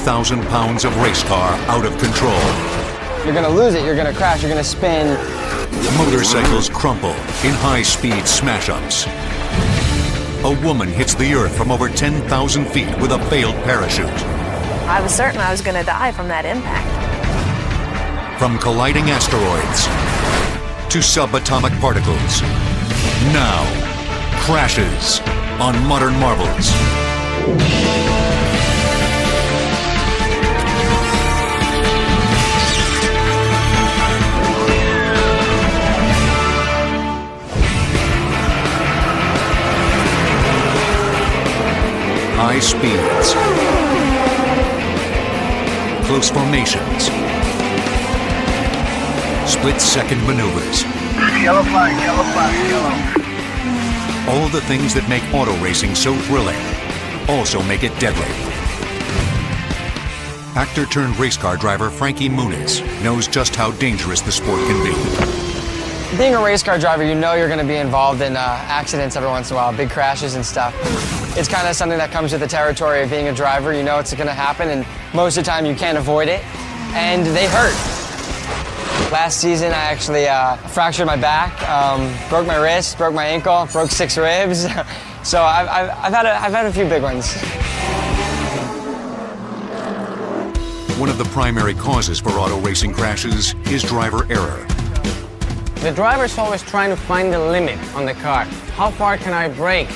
2,000 pounds of race car out of control. You're gonna lose it, you're gonna crash, you're gonna spin. Motorcycles crumple in high-speed smash-ups. A woman hits the earth from over 10,000 feet with a failed parachute. I was certain I was gonna die from that impact. From colliding asteroids to subatomic particles. Now, crashes on Modern Marvels. High speeds, close formations, split-second maneuvers. Yellow flag, yellow flag, yellow. All the things that make auto racing so thrilling also make it deadly. Actor-turned-race car driver Frankie Muniz knows just how dangerous the sport can be. Being a race car driver, you know you're going to be involved in accidents every once in a while, big crashes and stuff. It's kind of something that comes with the territory of being a driver. You know it's going to happen, and most of the time you can't avoid it, and they hurt. Last season, I actually fractured my back, broke my wrist, broke my ankle, broke 6 ribs. So I've had a few big ones. One of the primary causes for auto racing crashes is driver error. The driver's always trying to find the limit on the car. How far can I brake?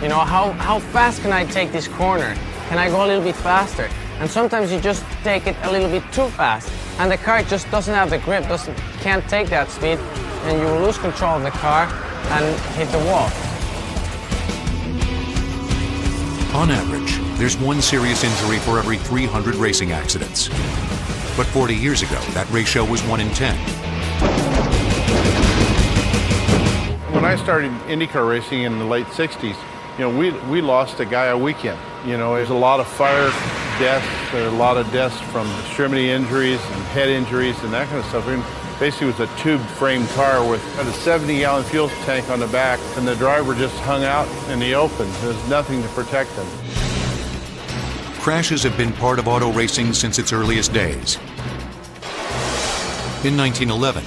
You know, how fast can I take this corner? Can I go a little bit faster? And sometimes you just take it a little bit too fast, and the car just doesn't have the grip, can't take that speed, and you lose control of the car and hit the wall. On average, there's one serious injury for every 300 racing accidents. But 40 years ago, that ratio was 1 in 10. When I started IndyCar racing in the late 60s, you know, we lost a guy a weekend. You know, there's a lot of fire deaths, a lot of deaths from extremity injuries and head injuries and that kind of stuff. And basically it was a tube-framed car with a 70-gallon fuel tank on the back, and the driver just hung out in the open. There's nothing to protect them. Crashes have been part of auto racing since its earliest days. In 1911,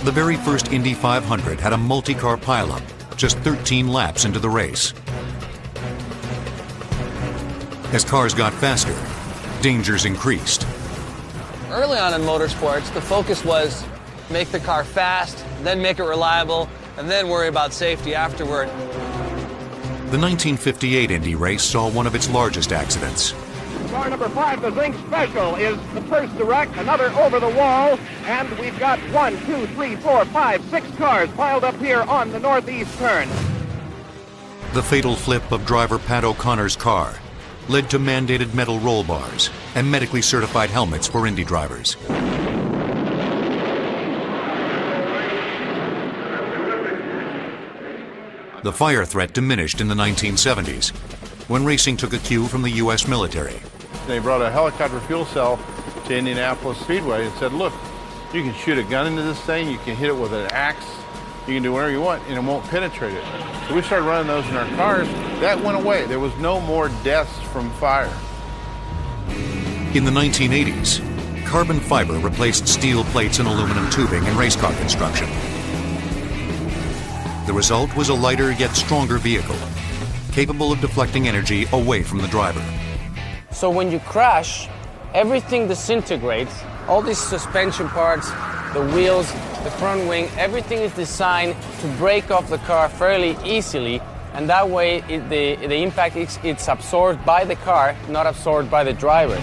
the very first Indy 500 had a multi-car pileup just 13 laps into the race. As cars got faster, dangers increased. Early on in motorsports, the focus was make the car fast, then make it reliable, and then worry about safety afterward. The 1958 Indy race saw one of its largest accidents. Car number 5, the Zinc Special, is the first to wreck, another over the wall, and we've got 1, 2, 3, 4, 5, 6 cars piled up here on the northeast turn. The fatal flip of driver Pat O'Connor's car led to mandated metal roll bars and medically certified helmets for Indy drivers. The fire threat diminished in the 1970s when racing took a cue from the U.S. military. They brought a helicopter fuel cell to Indianapolis Speedway and said, look, you can shoot a gun into this thing, you can hit it with an axe, you can do whatever you want, and it won't penetrate it. So we started running those in our cars. That went away. There was no more deaths from fire. In the 1980s, carbon fiber replaced steel plates and aluminum tubing in race car construction. The result was a lighter yet stronger vehicle, capable of deflecting energy away from the driver. So when you crash, everything disintegrates. All these suspension parts, the wheels, the front wing, everything is designed to break off the car fairly easily, and that way the impact it's absorbed by the car, not absorbed by the driver.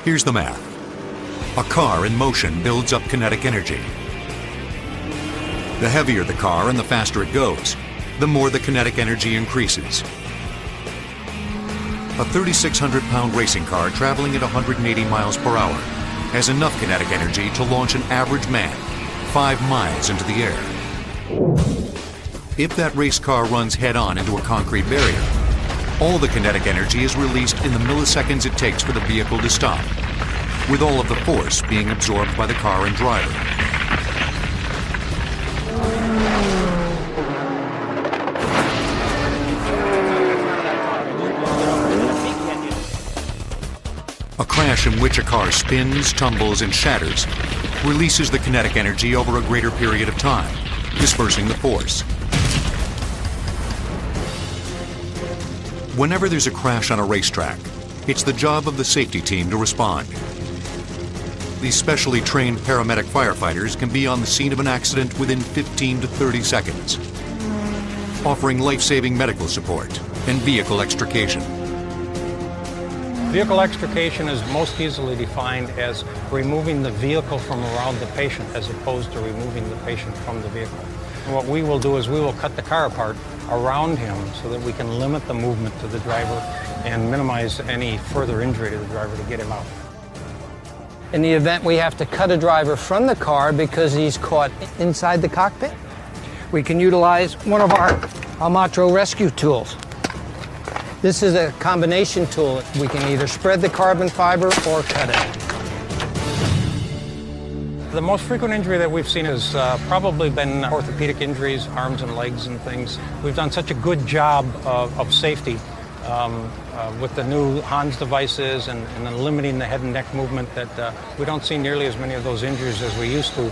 Here's the math. A car in motion builds up kinetic energy. The heavier the car and the faster it goes, the more the kinetic energy increases. A 3,600-pound racing car traveling at 180 miles per hour has enough kinetic energy to launch an average man 5 miles into the air. If that race car runs head-on into a concrete barrier, all the kinetic energy is released in the milliseconds it takes for the vehicle to stop, with all of the force being absorbed by the car and driver. crash in which a car spins, tumbles, and shatters releases the kinetic energy over a greater period of time, dispersing the force. Whenever there's a crash on a racetrack, it's the job of the safety team to respond. These specially trained paramedic firefighters can be on the scene of an accident within 15 to 30 seconds, offering life-saving medical support and vehicle extrication. Vehicle extrication is most easily defined as removing the vehicle from around the patient as opposed to removing the patient from the vehicle. And what we will do is we will cut the car apart around him so that we can limit the movement to the driver and minimize any further injury to the driver to get him out. In the event we have to cut a driver from the car because he's caught inside the cockpit, we can utilize one of our Almatro rescue tools. This is a combination tool. We can either spread the carbon fiber or cut it. The most frequent injury that we've seen has probably been orthopedic injuries, arms and legs and things. We've done such a good job of safety with the new Hans devices and then limiting the head and neck movement that we don't see nearly as many of those injuries as we used to.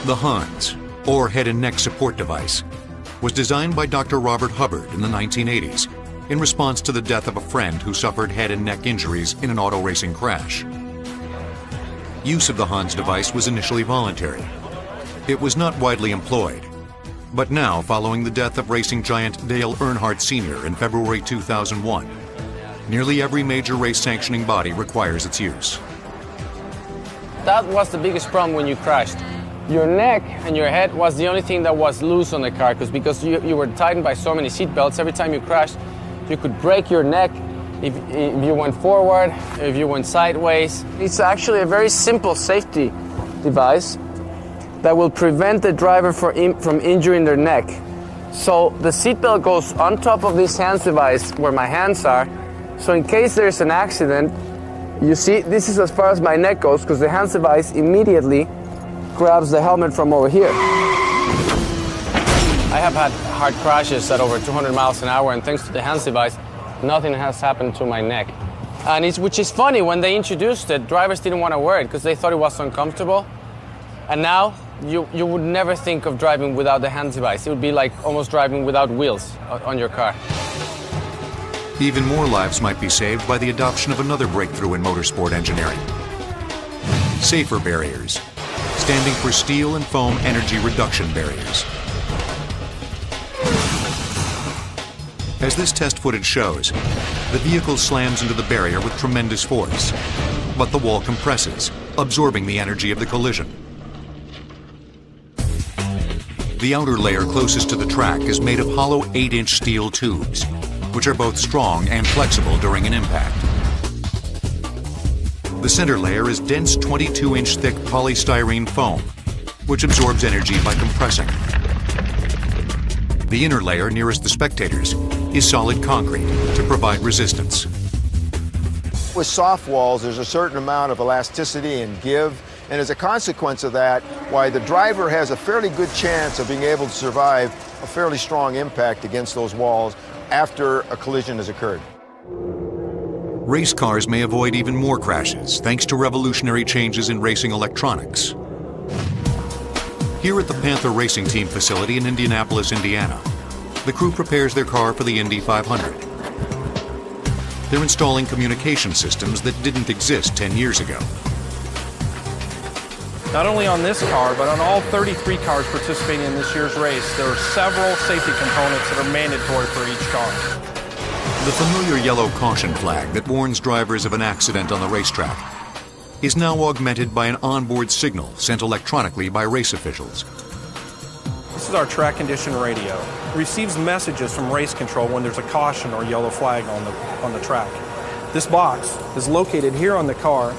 The Hans, or head and neck support device, was designed by Dr. Robert Hubbard in the 1980s in response to the death of a friend who suffered head and neck injuries in an auto racing crash. Use of the Hans device was initially voluntary. It was not widely employed, but now, following the death of racing giant Dale Earnhardt Sr. in February 2001, nearly every major race sanctioning body requires its use. That was the biggest problem when you crashed. Your neck and your head was the only thing that was loose on the car because you were tightened by so many seat belts. Every time you crashed, you could break your neck if you went forward, if you went sideways. It's actually a very simple safety device that will prevent the driver from injuring their neck. So the seatbelt goes on top of this Hans device where my hands are. So in case there's an accident, you see, this is as far as my neck goes because the Hans device immediately grabs the helmet from over here. I have had hard crashes at over 200 miles an hour, and thanks to the Hans device, nothing has happened to my neck. And which is funny, when they introduced it, drivers didn't want to wear it because they thought it was uncomfortable. And now, you would never think of driving without the Hans device. It would be like almost driving without wheels on your car. Even more lives might be saved by the adoption of another breakthrough in motorsport engineering. Safer barriers, standing for steel and foam energy reduction barriers. As this test footage shows, the vehicle slams into the barrier with tremendous force, but the wall compresses, absorbing the energy of the collision. The outer layer closest to the track is made of hollow 8-inch steel tubes, which are both strong and flexible during an impact. The center layer is dense 22-inch thick polystyrene foam, which absorbs energy by compressing. The inner layer nearest the spectators is solid concrete to provide resistance. With soft walls, there's a certain amount of elasticity and give, and as a consequence of that, why the driver has a fairly good chance of being able to survive a fairly strong impact against those walls after a collision has occurred. Race cars may avoid even more crashes thanks to revolutionary changes in racing electronics. Here at the Panther Racing Team facility in Indianapolis, Indiana, the crew prepares their car for the Indy 500. They're installing communication systems that didn't exist 10 years ago. Not only on this car, but on all 33 cars participating in this year's race, there are several safety components that are mandatory for each car. The familiar yellow caution flag that warns drivers of an accident on the racetrack is now augmented by an onboard signal sent electronically by race officials. This is our track condition radio. It receives messages from race control when there's a caution or yellow flag on the track. This box is located here on the car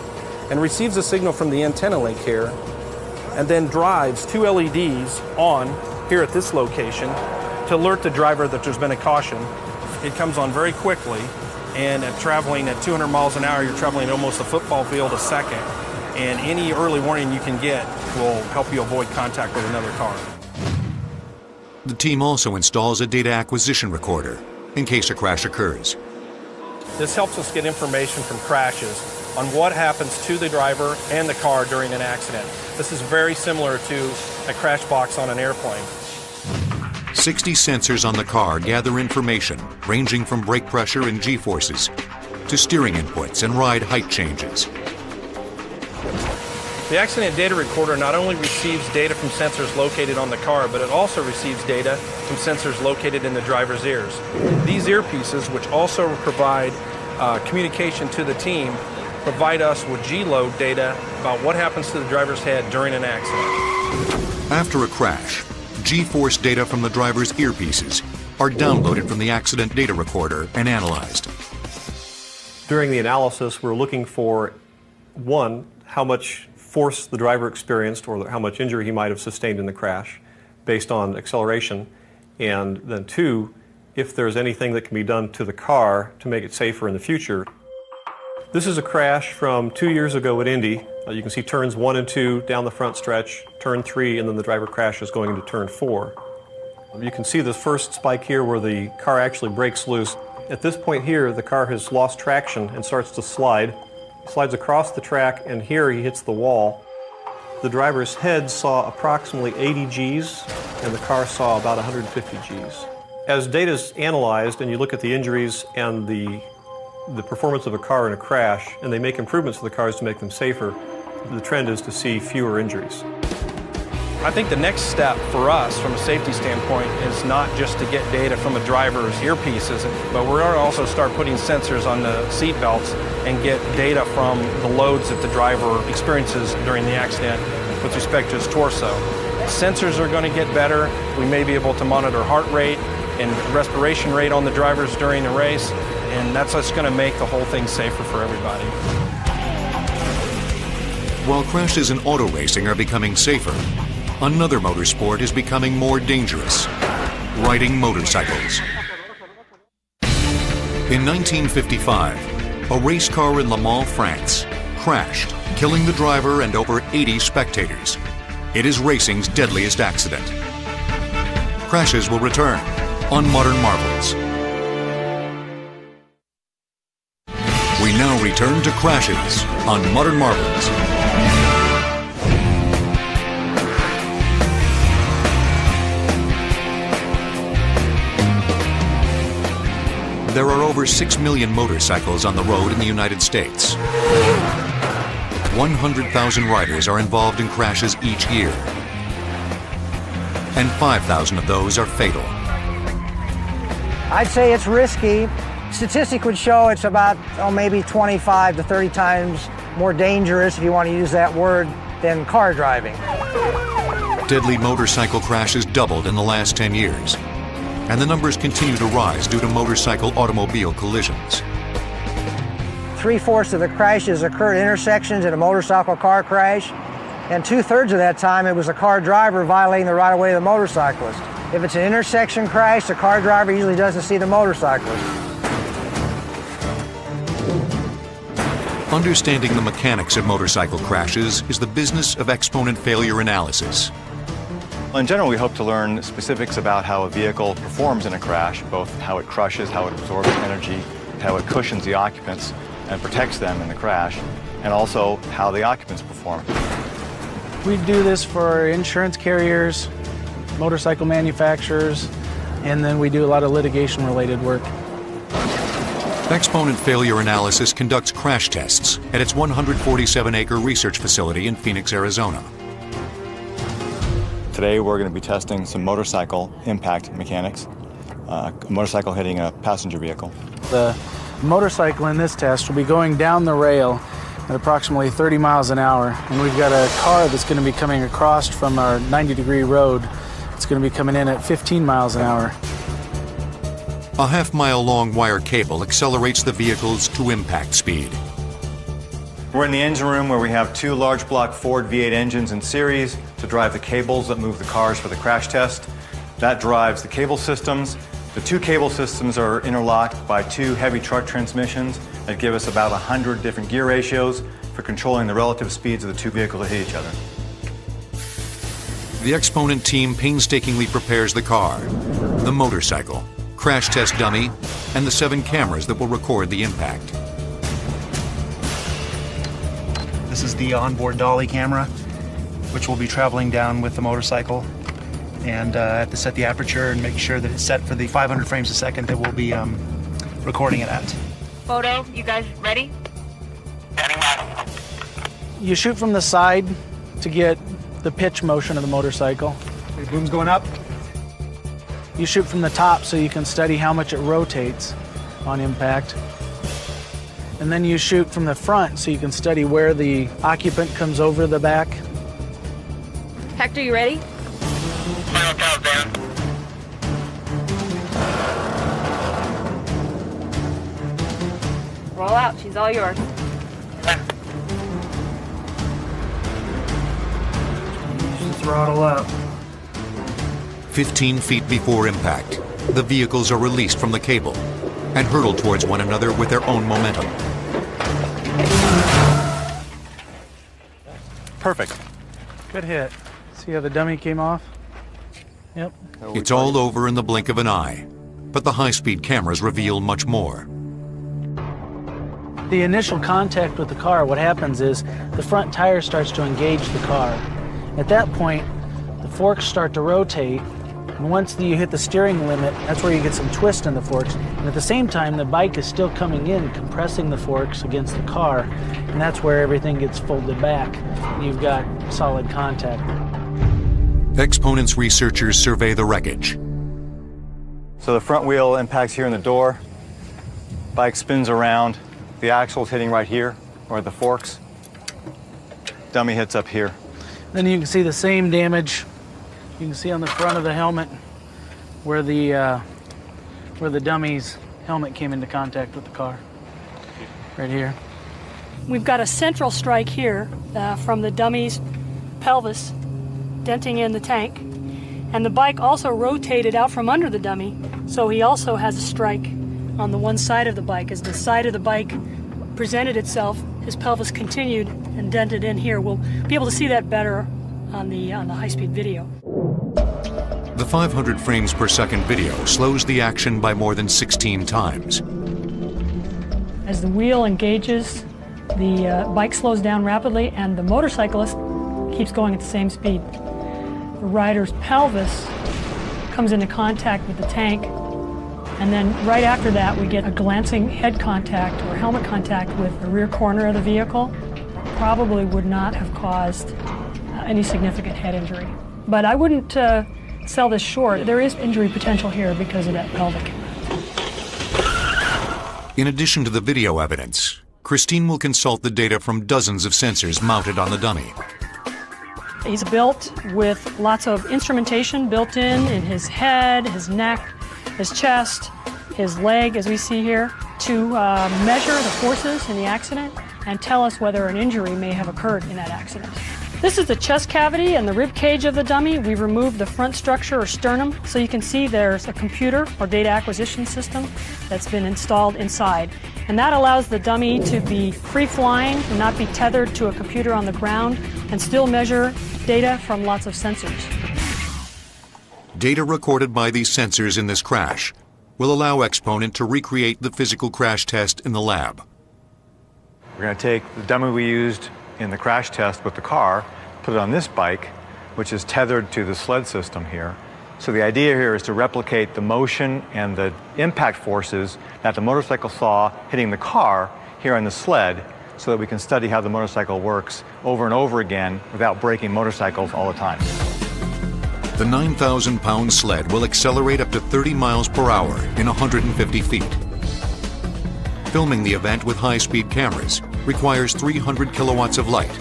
and receives a signal from the antenna link here, and then drives two LEDs on here at this location to alert the driver that there's been a caution. It comes on very quickly, and traveling at 200 miles an hour, you're traveling at almost a football field a second, and any early warning you can get will help you avoid contact with another car. The team also installs a data acquisition recorder in case a crash occurs. This helps us get information from crashes on what happens to the driver and the car during an accident. This is very similar to a crash box on an airplane. 60 sensors on the car gather information ranging from brake pressure and G-forces to steering inputs and ride height changes. The accident data recorder not only receives data from sensors located on the car, but it also receives data from sensors located in the driver's ears. These earpieces, which also provide communication to the team, provide us with G-load data about what happens to the driver's head during an accident. After a crash, G-force data from the driver's earpieces are downloaded from the accident data recorder and analyzed. During the analysis, we're looking for, one, how much force the driver experienced or how much injury he might have sustained in the crash based on acceleration, and then two, if there's anything that can be done to the car to make it safer in the future. This is a crash from 2 years ago at Indy. You can see turns 1 and 2 down the front stretch, turn 3, and then the driver crashes going into turn 4. You can see the first spike here where the car actually breaks loose. At this point here, the car has lost traction and starts to slide. He slides across the track, and here he hits the wall. The driver's head saw approximately 80 Gs, and the car saw about 150 Gs. As data is analyzed and you look at the injuries and the performance of a car in a crash, and they make improvements to the cars to make them safer, the trend is to see fewer injuries. I think the next step for us from a safety standpoint is not just to get data from a driver's earpieces, but we're going to also start putting sensors on the seat belts and get data from the loads that the driver experiences during the accident with respect to his torso. Sensors are going to get better. We may be able to monitor heart rate and respiration rate on the drivers during the race, and that's what's going to make the whole thing safer for everybody. While crashes in auto racing are becoming safer, another motorsport is becoming more dangerous: riding motorcycles. In 1955, a race car in Le Mans, France, crashed, killing the driver and over 80 spectators. It is racing's deadliest accident. Crashes will return on Modern Marvels. We now return to Crashes on Modern Marvels. There are over 6 million motorcycles on the road in the United States. 100,000 riders are involved in crashes each year, and 5,000 of those are fatal. I'd say it's risky. Statistics would show it's about maybe 25 to 30 times more dangerous, if you want to use that word, than car driving. Deadly motorcycle crashes doubled in the last 10 years. And the numbers continue to rise due to motorcycle-automobile collisions. 3/4 of the crashes occur at intersections in a motorcycle-car crash, and 2/3 of that time it was a car driver violating the right-of-way of the motorcyclist. If it's an intersection crash, the car driver usually doesn't see the motorcyclist. Understanding the mechanics of motorcycle crashes is the business of exponent failure analysis. In general, we hope to learn specifics about how a vehicle performs in a crash, both how it crushes, how it absorbs energy, how it cushions the occupants and protects them in the crash, and also how the occupants perform. We do this for insurance carriers, motorcycle manufacturers, and then we do a lot of litigation-related work. Exponent Failure Analysis conducts crash tests at its 147-acre research facility in Phoenix, Arizona. Today we're going to be testing some motorcycle impact mechanics, a motorcycle hitting a passenger vehicle. The motorcycle in this test will be going down the rail at approximately 30 miles an hour, and we've got a car that's going to be coming across from our 90-degree road. It's going to be coming in at 15 miles an hour. A half-mile-long wire cable accelerates the vehicles to impact speed. We're in the engine room where we have 2 large block Ford V8 engines in series to drive the cables that move the cars for the crash test. That drives the cable systems. The 2 cable systems are interlocked by 2 heavy truck transmissions that give us about 100 different gear ratios for controlling the relative speeds of the 2 vehicles that hit each other. The Exponent team painstakingly prepares the car, the motorcycle, crash test dummy, and the 7 cameras that will record the impact. This is the onboard dolly camera, which will be traveling down with the motorcycle. And I have to set the aperture and make sure that it's set for the 500 frames a second that we'll be recording it at. Photo, you guys ready? You shoot from the side to get the pitch motion of the motorcycle. The boom's going up. You shoot from the top so you can study how much it rotates on impact. And then you shoot from the front so you can study where the occupant comes over the back. Hector, you ready? Final countdown. Roll out, she's all yours. Throttle up. 15 feet before impact, the vehicles are released from the cable and hurtle towards one another with their own momentum. Perfect. Good hit. See how the dummy came off? Yep. It's all over in the blink of an eye, but the high-speed cameras reveal much more. The initial contact with the car, what happens is the front tire starts to engage the car. At that point, the forks start to rotate, and once you hit the steering limit, that's where you get some twist in the forks. And at the same time, the bike is still coming in, compressing the forks against the car, and that's where everything gets folded back. You've got solid contact. Exponent's researchers survey the wreckage. So the front wheel impacts here in the door, bike spins around, the axle's hitting right here, or the forks. Dummy hits up here. Then you can see the same damage. You can see on the front of the helmet where the dummy's helmet came into contact with the car. Right here. We've got a central strike here from the dummy's pelvis, denting in the tank. And the bike also rotated out from under the dummy, so he also has a strike on the one side of the bike. As the side of the bike presented itself, his pelvis continued and dented in here. We'll be able to see that better on the high-speed video. The 500 frames per second video slows the action by more than 16 times. As the wheel engages, the bike slows down rapidly and the motorcyclist keeps going at the same speed. The rider's pelvis comes into contact with the tank, and then right after that we get a glancing head contact or helmet contact with the rear corner of the vehicle. Probably would not have caused any significant head injury. But I wouldn't sell this short. There is injury potential here because of that pelvic. In addition to the video evidence, Christine will consult the data from dozens of sensors mounted on the dummy. He's built with lots of instrumentation built in his head, his neck, his chest, his leg, as we see here, to measure the forces in the accident and tell us whether an injury may have occurred in that accident. This is the chest cavity and the rib cage of the dummy. We've removed the front structure or sternum, so you can see there's a computer or data acquisition system that's been installed inside. And that allows the dummy to be free-flying and not be tethered to a computer on the ground and still measure data from lots of sensors. Data recorded by these sensors in this crash will allow Exponent to recreate the physical crash test in the lab. We're going to take the dummy we used in the crash test with the car, put it on this bike, which is tethered to the sled system here. So the idea here is to replicate the motion and the impact forces that the motorcycle saw hitting the car here on the sled, so that we can study how the motorcycle works over and over again without breaking motorcycles all the time. The 9,000-pound sled will accelerate up to 30 miles per hour in 150 feet. Filming the event with high-speed cameras requires 300 kilowatts of light,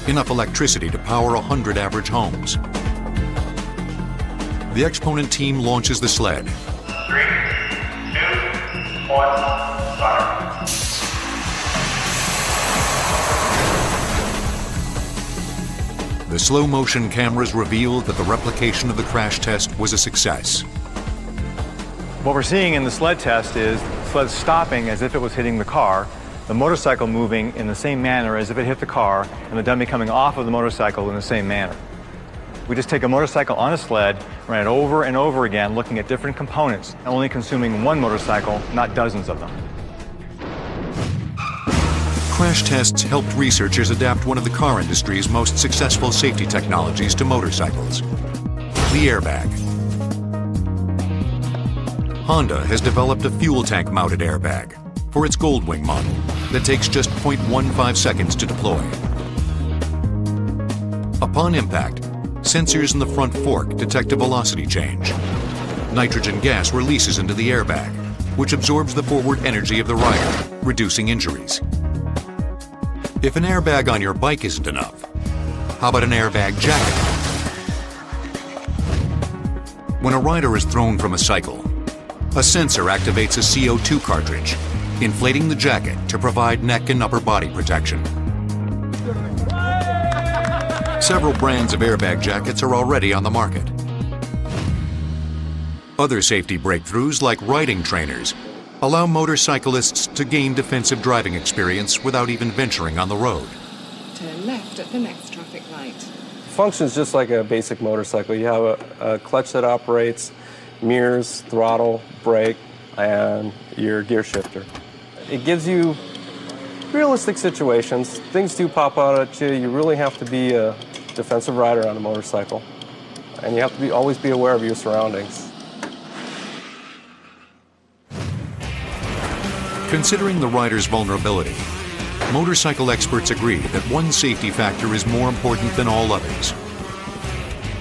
enough electricity to power 100 average homes. The Exponent team launches the sled. 3, 2, 1, fire. The slow-motion cameras reveal that the replication of the crash test was a success. What we're seeing in the sled test is the sled stopping as if it was hitting the car, the motorcycle moving in the same manner as if it hit the car, and the dummy coming off of the motorcycle in the same manner. We just take a motorcycle on a sled, run it over and over again, looking at different components, only consuming one motorcycle, not dozens of them. Crash tests helped researchers adapt one of the car industry's most successful safety technologies to motorcycles, the airbag. Honda has developed a fuel tank mounted airbag for its Goldwing model that takes just 0.15 seconds to deploy. Upon impact, sensors in the front fork detect a velocity change. Nitrogen gas releases into the airbag, which absorbs the forward energy of the rider, reducing injuries. If an airbag on your bike isn't enough, how about an airbag jacket? When a rider is thrown from a cycle, a sensor activates a CO2 cartridge, inflating the jacket to provide neck and upper body protection. Several brands of airbag jackets are already on the market. Other safety breakthroughs, like riding trainers, allow motorcyclists to gain defensive driving experience without even venturing on the road. Turn left at the next traffic light. Functions just like a basic motorcycle. You have a clutch that operates, mirrors, throttle, brake, and your gear shifter. It gives you realistic situations. Things do pop out at you. You really have to be a defensive rider on a motorcycle. And you have to always be aware of your surroundings. Considering the rider's vulnerability, motorcycle experts agree that one safety factor is more important than all others.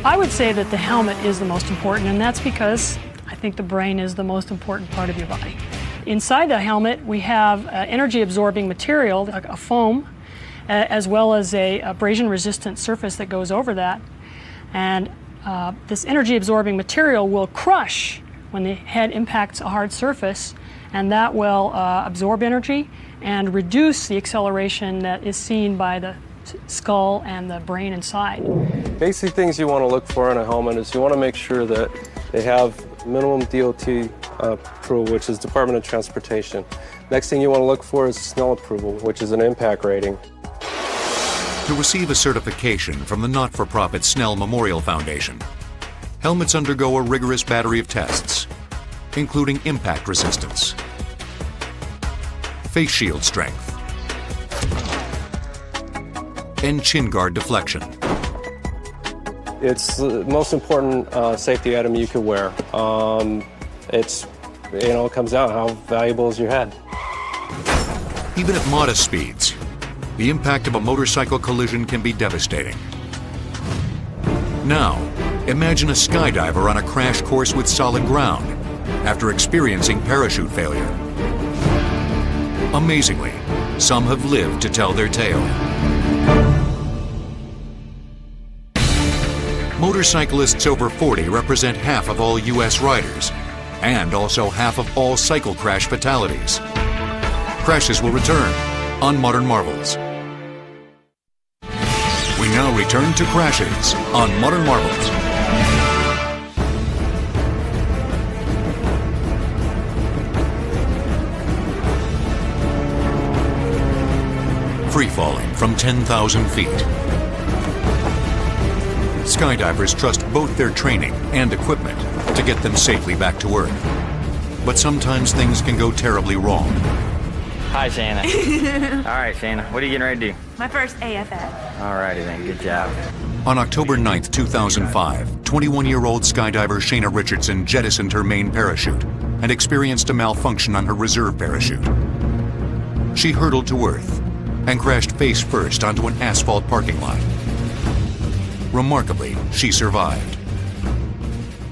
I would say that the helmet is the most important, and that's because I think the brain is the most important part of your body. Inside the helmet, we have energy-absorbing material, like a foam, as well as a abrasion-resistant surface that goes over that. And this energy-absorbing material will crush when the head impacts a hard surface, and that will absorb energy and reduce the acceleration that is seen by the skull and the brain inside. Basic things you want to look for in a helmet is you want to make sure that they have minimum DOT approval, which is Department of Transportation. Next thing you want to look for is SNELL approval, which is an impact rating. To receive a certification from the not-for-profit Snell Memorial Foundation, helmets undergo a rigorous battery of tests, including impact resistance, face shield strength, and chin guard deflection. It's the most important safety item you could wear. It comes down to how valuable is your head. Even at modest speeds, the impact of a motorcycle collision can be devastating. Now, imagine a skydiver on a crash course with solid ground after experiencing parachute failure. Amazingly, some have lived to tell their tale. Motorcyclists over 40 represent half of all U.S. riders and also half of all cycle crash fatalities. Crashes will return on Modern Marvels. We now return to Crashes on Modern Marvels. Free falling from 10,000 feet. Skydivers trust both their training and equipment to get them safely back to Earth. But sometimes things can go terribly wrong. Hi, Shana. All right, Shana, what are you getting ready to do? My first AFF. All righty then, good job. On October 9th, 2005, 21-year-old skydiver Shana Richardson jettisoned her main parachute and experienced a malfunction on her reserve parachute. She hurtled to Earth and crashed face first onto an asphalt parking lot. Remarkably, she survived.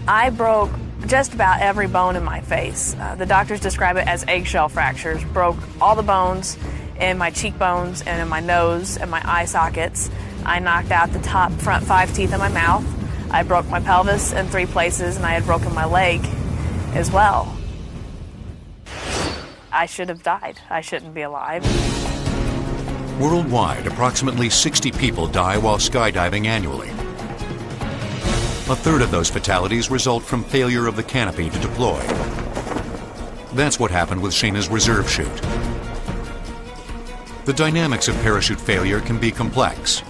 I broke just about every bone in my face. The doctors describe it as eggshell fractures. Broke all the bones in my cheekbones and in my nose and my eye sockets. I knocked out the top front 5 teeth in my mouth. I broke my pelvis in 3 places, and I had broken my leg as well. I should have died. I shouldn't be alive. Worldwide, approximately 60 people die while skydiving annually. A third of those fatalities result from failure of the canopy to deploy. That's what happened with Shana's reserve chute. The dynamics of parachute failure can be complex,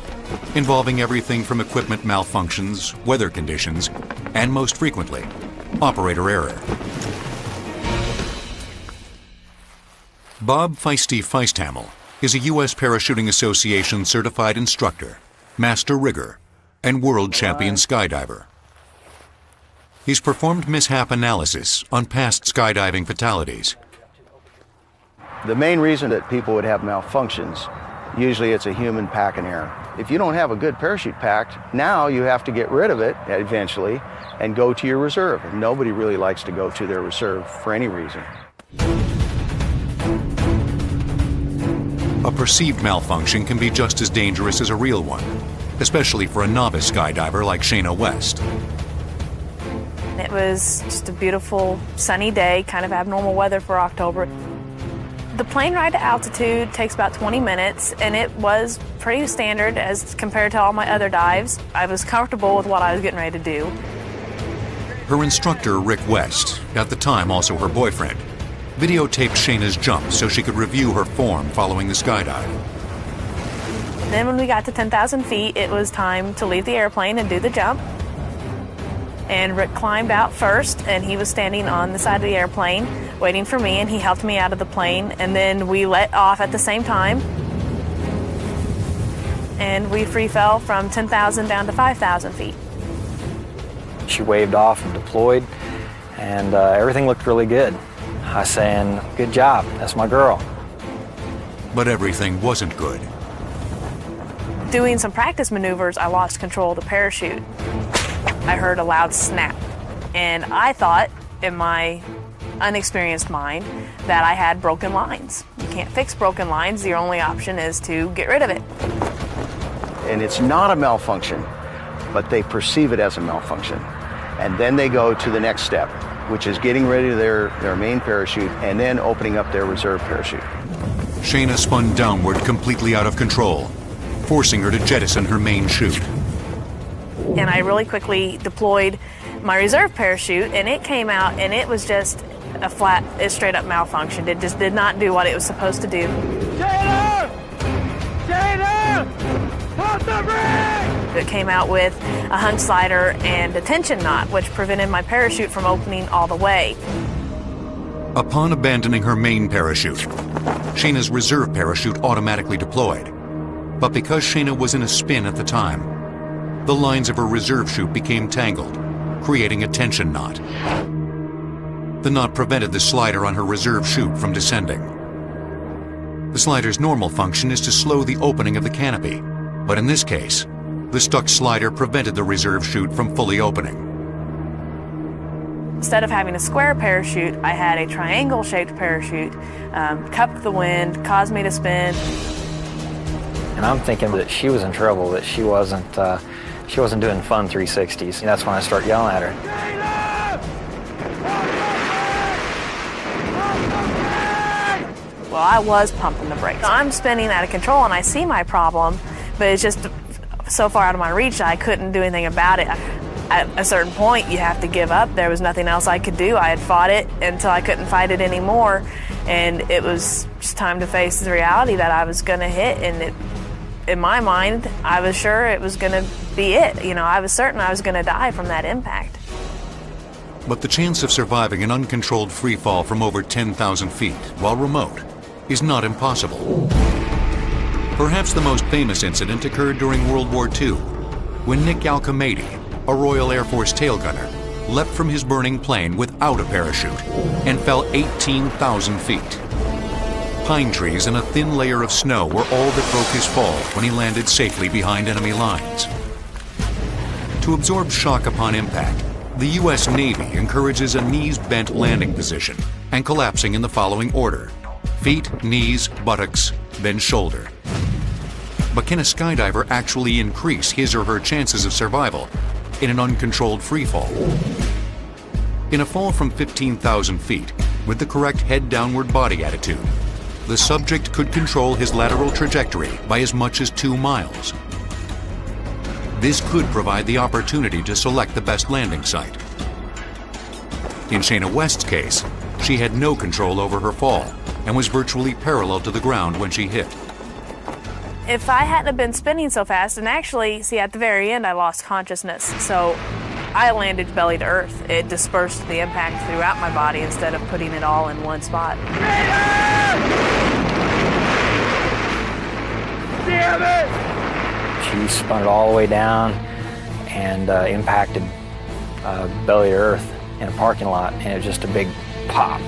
involving everything from equipment malfunctions, weather conditions, and most frequently, operator error. Bob Feisty Feisthamel is a U.S. Parachuting Association certified instructor, master rigger, and world champion skydiver. He's performed mishap analysis on past skydiving fatalities. The main reason that people would have malfunctions, usually it's a human packing error. If you don't have a good parachute packed, now you have to get rid of it eventually and go to your reserve. And nobody really likes to go to their reserve for any reason. A perceived malfunction can be just as dangerous as a real one, especially for a novice skydiver like Shana West. It was just a beautiful sunny day, kind of abnormal weather for October. The plane ride to altitude takes about 20 minutes, and it was pretty standard as compared to all my other dives. I was comfortable with what I was getting ready to do. Her instructor, Rick West, at the time also her boyfriend, videotaped Shana's jump so she could review her form following the skydive. Then when we got to 10,000 feet, it was time to leave the airplane and do the jump. And Rick climbed out first, and he was standing on the side of the airplane waiting for me, and he helped me out of the plane, and then we let off at the same time. And we free fell from 10,000 down to 5,000 feet. She waved off and deployed, and everything looked really good. I was saying, good job, that's my girl. But everything wasn't good. Doing some practice maneuvers, I lost control of the parachute. I heard a loud snap, and I thought, in my unexperienced mind, that I had broken lines. You can't fix broken lines. The only option is to get rid of it. And it's not a malfunction, but they perceive it as a malfunction. And then they go to the next step, which is getting ready to their main parachute and then opening up their reserve parachute. Shana spun downward completely out of control, forcing her to jettison her main chute. And I really quickly deployed my reserve parachute, and it came out, and it was just a flat, straight up malfunction. It just did not do what it was supposed to do. Shana! Shana! Put the brake! It came out with a hung slider and a tension knot, which prevented my parachute from opening all the way. Upon abandoning her main parachute, Shana's reserve parachute automatically deployed. But because Shana was in a spin at the time, the lines of her reserve chute became tangled, creating a tension knot. The knot prevented the slider on her reserve chute from descending. The slider's normal function is to slow the opening of the canopy, but in this case, the stuck slider prevented the reserve chute from fully opening. Instead of having a square parachute, I had a triangle-shaped parachute, cupped the wind, caused me to spin. And I'm thinking that she was in trouble, that she wasn't doing fun 360s. And that's when I start yelling at her. Well, I was pumping the brakes. I'm spinning out of control, and I see my problem, but it's just so far out of my reach, I couldn't do anything about it. At a certain point, you have to give up. There was nothing else I could do. I had fought it until I couldn't fight it anymore, and it was just time to face the reality that I was going to hit, and in my mind, I was sure it was going to be it. You know, I was certain I was going to die from that impact. But the chance of surviving an uncontrolled free fall from over 10,000 feet while remote is not impossible. Perhaps the most famous incident occurred during World War II, when Nick Alcamady, a Royal Air Force tail gunner, leapt from his burning plane without a parachute and fell 18,000 feet. Pine trees and a thin layer of snow were all that broke his fall when he landed safely behind enemy lines. To absorb shock upon impact, the U.S. Navy encourages a knees-bent landing position and collapsing in the following order: feet, knees, buttocks, then shoulder. But can a skydiver actually increase his or her chances of survival in an uncontrolled free fall? In a fall from 15,000 feet, with the correct head-downward body attitude, the subject could control his lateral trajectory by as much as 2 miles. This could provide the opportunity to select the best landing site. In Shana West's case, she had no control over her fall and was virtually parallel to the ground when she hit. If I hadn't have been spinning so fast, and actually, see, at the very end, I lost consciousness. So I landed belly to earth. It dispersed the impact throughout my body instead of putting it all in one spot. Damn it! She spun it all the way down and impacted belly to earth in a parking lot, and it was just a big pop.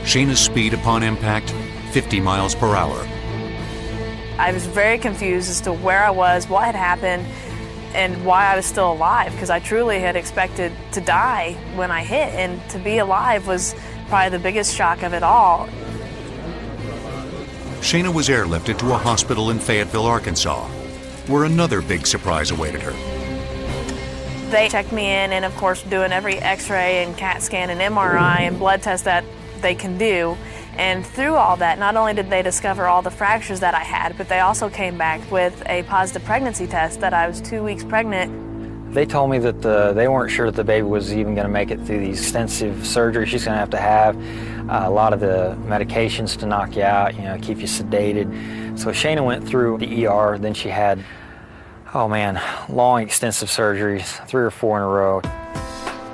Shayna's speed upon impact, 50 miles per hour. I was very confused as to where I was, what had happened, and why I was still alive, because I truly had expected to die when I hit, and to be alive was probably the biggest shock of it all. Shayna was airlifted to a hospital in Fayetteville, Arkansas, where another big surprise awaited her. They checked me in, and of course doing every x-ray and CAT scan and MRI and blood test that they can do. And through all that, not only did they discover all the fractures that I had, but they also came back with a positive pregnancy test that I was 2 weeks pregnant. They told me that they weren't sure that the baby was even going to make it through the extensive surgery she's going to have a lot of the medications to knock you out, you know, keep you sedated. So Shayna went through the ER, then she had, oh man, long extensive surgeries, 3 or 4 in a row.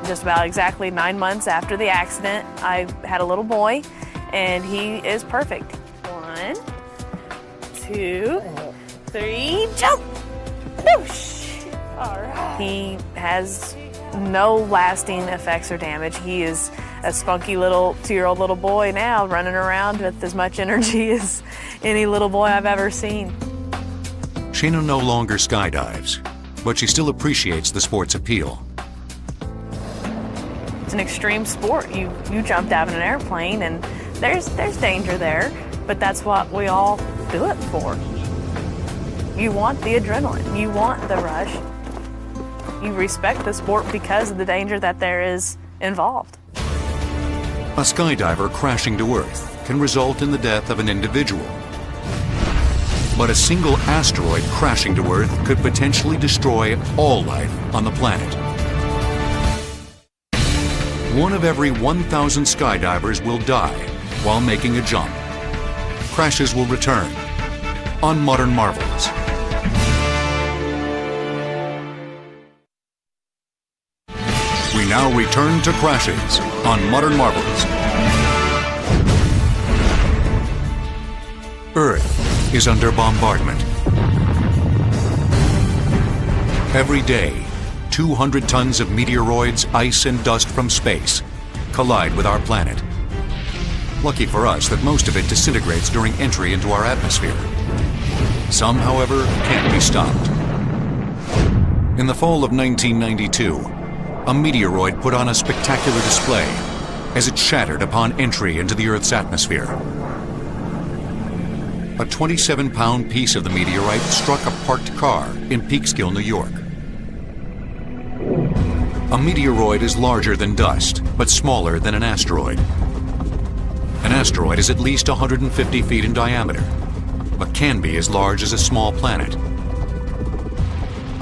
Just about exactly 9 months after the accident, I had a little boy, and he is perfect. 1, 2, 3, jump! Whoosh! All right. He has no lasting effects or damage. He is a spunky little 2-year-old little boy now, running around with as much energy as any little boy I've ever seen. Shayna no longer skydives, but she still appreciates the sport's appeal. It's an extreme sport. You jumped out of an airplane, and there's danger there, but that's what we all do it for. You want the adrenaline. You want the rush. You respect the sport because of the danger that there is involved. A skydiver crashing to Earth can result in the death of an individual. But a single asteroid crashing to Earth could potentially destroy all life on the planet. 1 of every 1,000 skydivers will die while making a jump. Crashes will return on Modern Marvels. We now return to Crashes on Modern Marvels. Earth is under bombardment. Every day, 200 tons of meteoroids, ice, and dust from space collide with our planet. Lucky for us that most of it disintegrates during entry into our atmosphere. Some, however, can't be stopped. In the fall of 1992, a meteoroid put on a spectacular display as it shattered upon entry into the Earth's atmosphere. A 27-pound piece of the meteorite struck a parked car in Peekskill, New York. A meteoroid is larger than dust, but smaller than an asteroid. An asteroid is at least 150 feet in diameter, but can be as large as a small planet.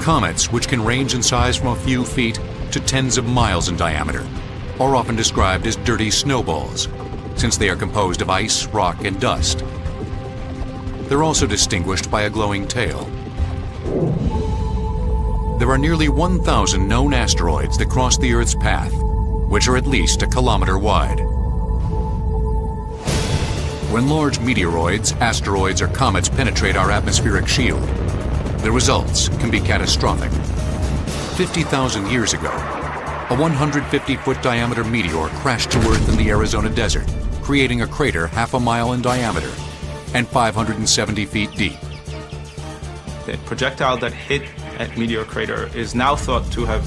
Comets, which can range in size from a few feet to tens of miles in diameter, are often described as dirty snowballs, since they are composed of ice, rock, and dust. They're also distinguished by a glowing tail. There are nearly 1,000 known asteroids that cross the Earth's path, which are at least a kilometer wide. When large meteoroids, asteroids, or comets penetrate our atmospheric shield, the results can be catastrophic. 50,000 years ago, a 150-foot diameter meteor crashed to Earth in the Arizona desert, creating a crater half a mile in diameter and 570 feet deep. The projectile that hit at Meteor Crater is now thought to have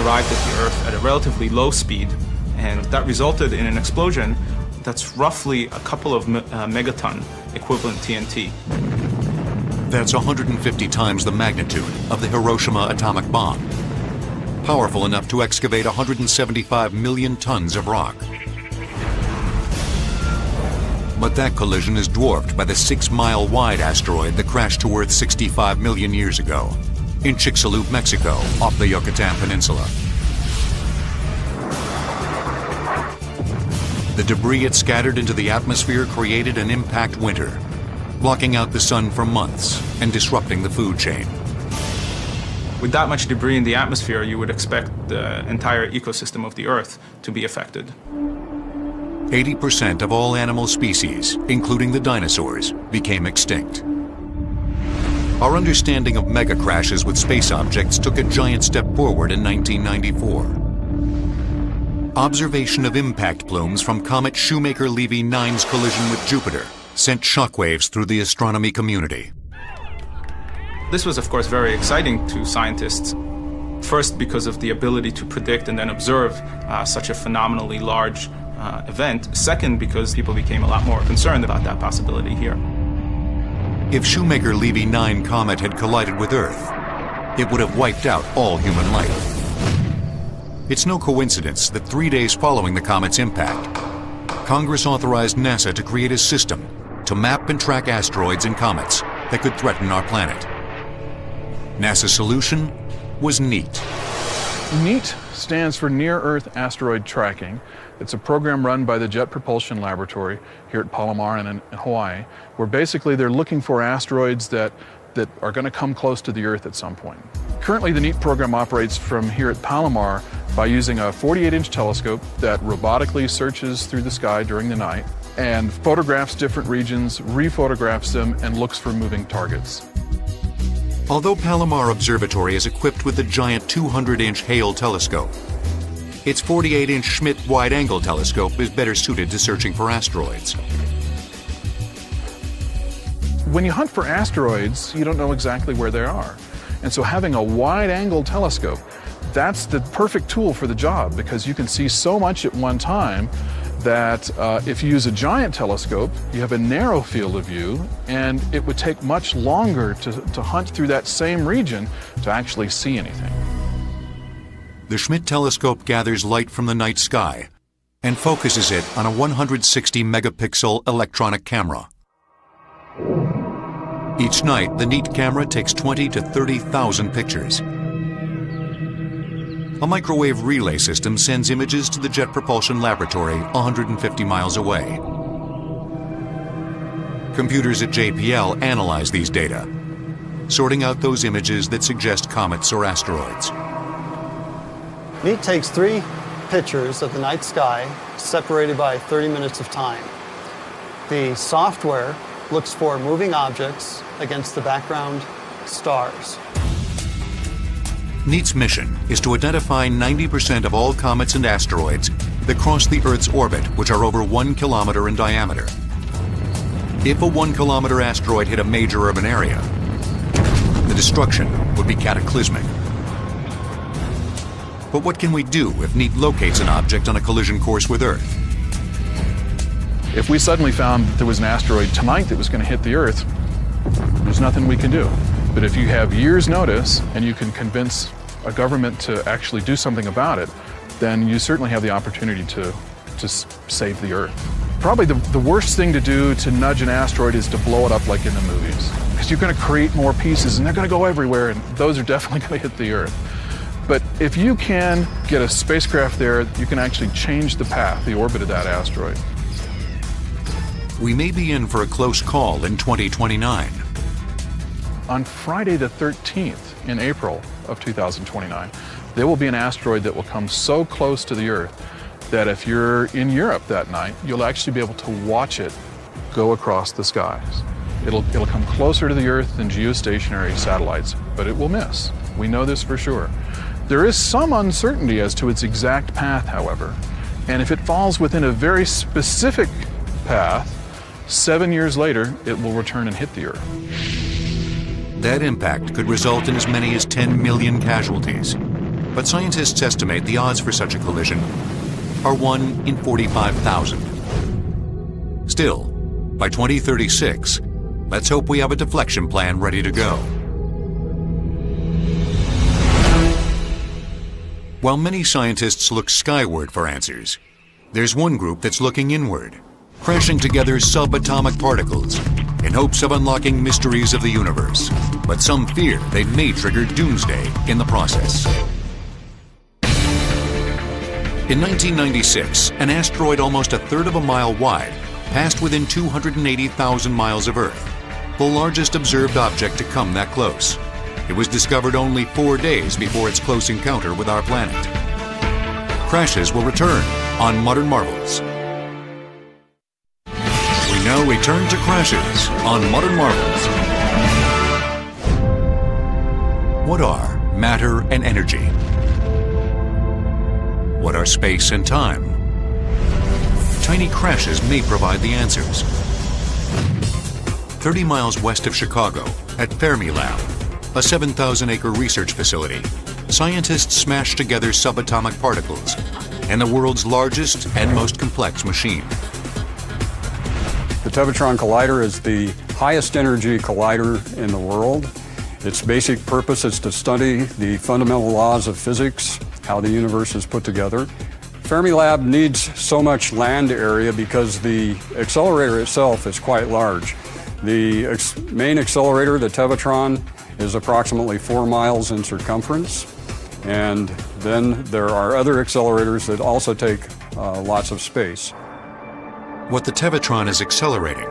arrived at the Earth at a relatively low speed, and that resulted in an explosion that's roughly a couple of megaton equivalent TNT. That's 150 times the magnitude of the Hiroshima atomic bomb, powerful enough to excavate 175 million tons of rock. But that collision is dwarfed by the 6-mile-wide asteroid that crashed to Earth 65 million years ago in Chicxulub, Mexico, off the Yucatan Peninsula. The debris it scattered into the atmosphere created an impact winter. blocking out the sun for months and disrupting the food chain. With that much debris in the atmosphere, you would expect the entire ecosystem of the Earth to be affected. 80% of all animal species, including the dinosaurs, became extinct. Our understanding of mega crashes with space objects took a giant step forward in 1994. Observation of impact plumes from comet Shoemaker-Levy 9's collision with Jupiter sent shockwaves through the astronomy community. This was, of course, very exciting to scientists. First, because of the ability to predict and then observe such a phenomenally large event. Second, because people became a lot more concerned about that possibility here. If Shoemaker-Levy 9 comet had collided with Earth, it would have wiped out all human life. It's no coincidence that 3 days following the comet's impact, Congress authorized NASA to create a system to map and track asteroids and comets that could threaten our planet. NASA's solution was NEAT. NEAT stands for Near Earth Asteroid Tracking. It's a program run by the Jet Propulsion Laboratory here at Palomar in Hawaii, where basically they're looking for asteroids that are going to come close to the Earth at some point. Currently, the NEAT program operates from here at Palomar by using a 48-inch telescope that robotically searches through the sky during the night and photographs different regions, rephotographs them, and looks for moving targets. Although Palomar Observatory is equipped with a giant 200-inch Hale telescope, its 48-inch Schmidt wide-angle telescope is better suited to searching for asteroids. When you hunt for asteroids, you don't know exactly where they are. And so having a wide-angle telescope, that's the perfect tool for the job, because you can see so much at one time that if you use a giant telescope, you have a narrow field of view, and it would take much longer to hunt through that same region to actually see anything. The Schmidt telescope gathers light from the night sky and focuses it on a 160 megapixel electronic camera. Each night, the NEAT camera takes 20 to 30,000 pictures. A microwave relay system sends images to the Jet Propulsion Laboratory 150 miles away. Computers at JPL analyze these data, sorting out those images that suggest comets or asteroids. NEAT takes 3 pictures of the night sky separated by 30 minutes of time. The software looks for moving objects against the background stars. NEAT's mission is to identify 90% of all comets and asteroids that cross the Earth's orbit, which are over 1 kilometer in diameter. If a 1 kilometer asteroid hit a major urban area, the destruction would be cataclysmic. But what can we do if NEAT locates an object on a collision course with Earth? If we suddenly found there was an asteroid tonight that was going to hit the Earth, there's nothing we can do. But if you have years' notice and you can convince a government to actually do something about it, then you certainly have the opportunity to save the Earth. Probably the worst thing to do to nudge an asteroid is to blow it up like in the movies, because you're going to create more pieces and they're going to go everywhere, and those are definitely going to hit the Earth. But if you can get a spacecraft there, you can actually change the path, the orbit of that asteroid. We may be in for a close call in 2029. On Friday the 13th in April of 2029, there will be an asteroid that will come so close to the Earth that if you're in Europe that night, you'll actually be able to watch it go across the skies. It'll come closer to the Earth than geostationary satellites, but it will miss. We know this for sure. There is some uncertainty as to its exact path, however, and if it falls within a very specific path, 7 years later, it will return and hit the Earth. That impact could result in as many as 10 million casualties. But scientists estimate the odds for such a collision are 1 in 45,000. Still, by 2036, let's hope we have a deflection plan ready to go. While many scientists look skyward for answers, there's one group that's looking inward, crashing together subatomic particles in hopes of unlocking mysteries of the universe. But some fear they may trigger doomsday in the process. In 1996, an asteroid almost a third of a mile wide passed within 280,000 miles of Earth. the largest observed object to come that close. It was discovered only 4 days before its close encounter with our planet. Crashes will return on Modern Marvels. We now return to Crashes on Modern Marvels. What are matter and energy? What are space and time? Tiny crashes may provide the answers. 30 miles west of Chicago, at Fermilab, a 7,000-acre research facility, scientists smash together subatomic particles in the world's largest and most complex machine. The Tevatron Collider is the highest energy collider in the world. Its basic purpose is to study the fundamental laws of physics, how the universe is put together. Fermilab needs so much land area because the accelerator itself is quite large. The main accelerator, the Tevatron, is approximately 4 miles in circumference. And then there are other accelerators that also take lots of space. What the Tevatron is accelerating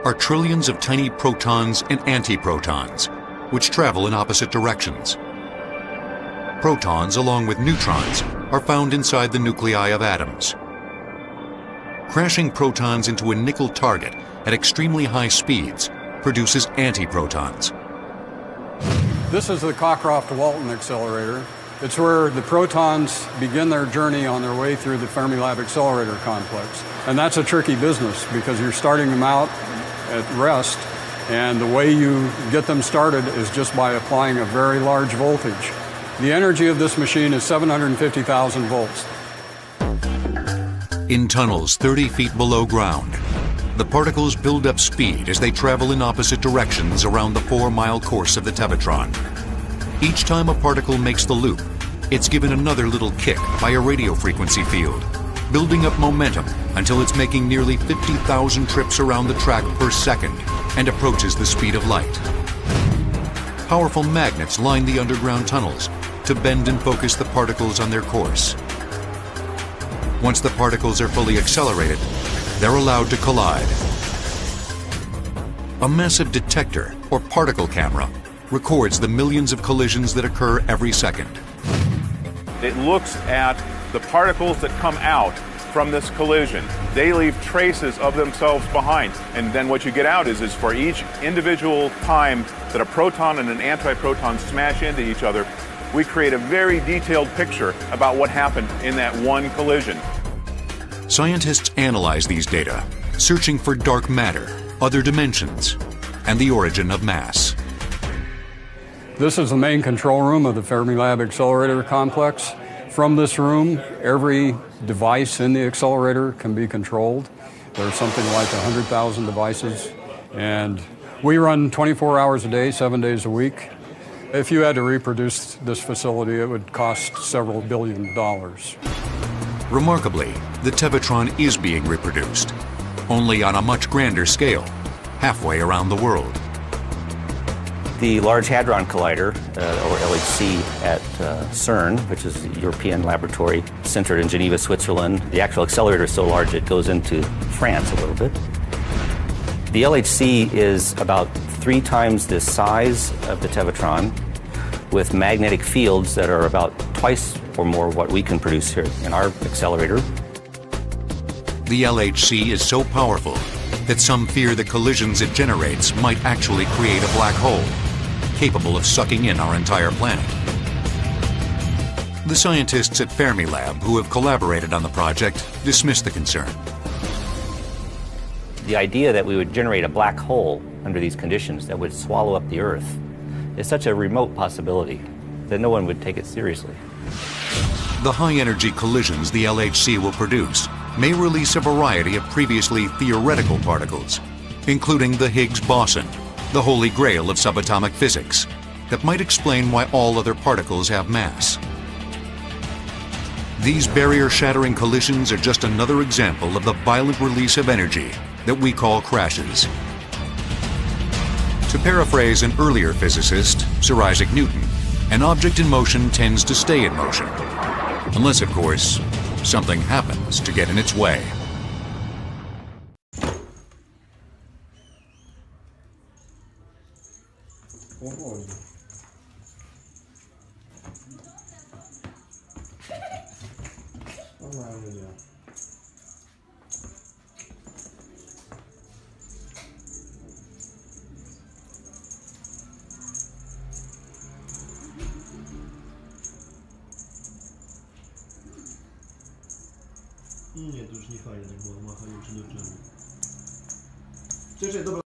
are trillions of tiny protons and antiprotons, which travel in opposite directions. Protons, along with neutrons, are found inside the nuclei of atoms. Crashing protons into a nickel target at extremely high speeds produces antiprotons. This is the Cockcroft-Walton accelerator. It's where the protons begin their journey on their way through the Fermilab accelerator complex. And that's a tricky business because you're starting them out at rest, and the way you get them started is just by applying a very large voltage. The energy of this machine is 750,000 volts. In tunnels 30 feet below ground, the particles build up speed as they travel in opposite directions around the 4-mile course of the Tevatron. Each time a particle makes the loop, it's given another little kick by a radio frequency field, building up momentum until it's making nearly 50,000 trips around the track per second and approaches the speed of light. Powerful magnets line the underground tunnels to bend and focus the particles on their course. Once the particles are fully accelerated, they're allowed to collide. A massive detector, or particle camera, records the millions of collisions that occur every second. It looks at the particles that come out from this collision. They leave traces of themselves behind. And then what you get out is for each individual time that a proton and an antiproton smash into each other, we create a very detailed picture about what happened in that one collision. Scientists analyze these data, searching for dark matter, other dimensions, and the origin of mass. This is the main control room of the Fermilab accelerator complex. From this room, every device in the accelerator can be controlled. There's something like 100,000 devices, and we run 24 hours a day, 7 days a week. If you had to reproduce this facility, it would cost several $1 billion. Remarkably, the Tevatron is being reproduced, only on a much grander scale, halfway around the world. The Large Hadron Collider, or LHC, at CERN, which is a European laboratory centered in Geneva, Switzerland. The actual accelerator is so large it goes into France a little bit. The LHC is about 3 times the size of the Tevatron, with magnetic fields that are about twice or more what we can produce here in our accelerator. The LHC is so powerful that some fear the collisions it generates might actually create a black hole, capable of sucking in our entire planet. The scientists at Fermilab who have collaborated on the project dismiss the concern. The idea that we would generate a black hole under these conditions that would swallow up the Earth is such a remote possibility that no one would take it seriously. The high-energy collisions the LHC will produce may release a variety of previously theoretical particles, including the Higgs boson, the holy grail of subatomic physics, that might explain why all other particles have mass. These barrier-shattering collisions are just another example of the violent release of energy that we call crashes. To paraphrase an earlier physicist, Sir Isaac Newton, an object in motion tends to stay in motion, unless, of course, something happens to get in its way. Normalnie nie. Nie, to już nie fajnie tak było, machanie czy do drzemu. Cześć, dobra.